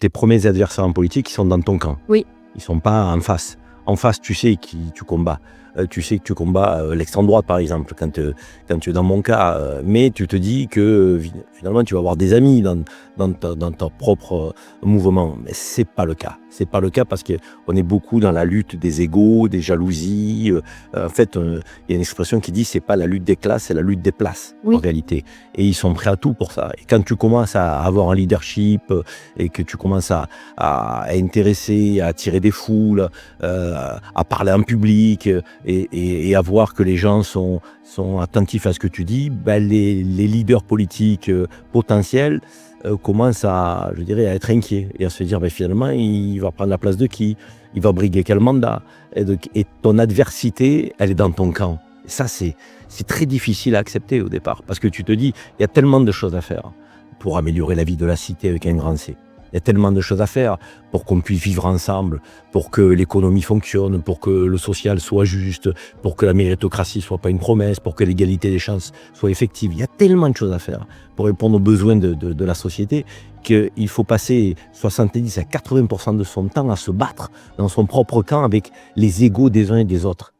tes premiers adversaires en politique, ils sont dans ton camp. Oui. Ils ne sont pas en face. En face, tu sais qui tu combats. Tu sais que tu combats l'extrême droite, par exemple, quand tu es dans mon cas. Mais tu te dis que finalement, tu vas avoir des amis dans ton propre mouvement. Mais ce n'est pas le cas. Ce n'est pas le cas parce qu'on est beaucoup dans la lutte des égos, des jalousies. En fait, il y a une expression qui dit c'est pas la lutte des classes, c'est la lutte des places, Oui. en réalité. Et ils sont prêts à tout pour ça. Et quand tu commences à avoir un leadership et que tu commences à intéresser, à attirer des foules, à parler en public et à voir que les gens sont attentifs à ce que tu dis, ben les leaders politiques potentiels commencent à être inquiets et à se dire finalement il va prendre la place de qui, il va briguer quel mandat, et ton adversité elle est dans ton camp. Et ça c'est très difficile à accepter au départ parce que tu te dis il y a tellement de choses à faire pour améliorer la vie de la cité avec un grand C. Il y a tellement de choses à faire pour qu'on puisse vivre ensemble, pour que l'économie fonctionne, pour que le social soit juste, pour que la méritocratie ne soit pas une promesse, pour que l'égalité des chances soit effective. Il y a tellement de choses à faire pour répondre aux besoins de la société qu'il faut passer 70 à 80% de son temps à se battre dans son propre camp avec les égos des uns et des autres.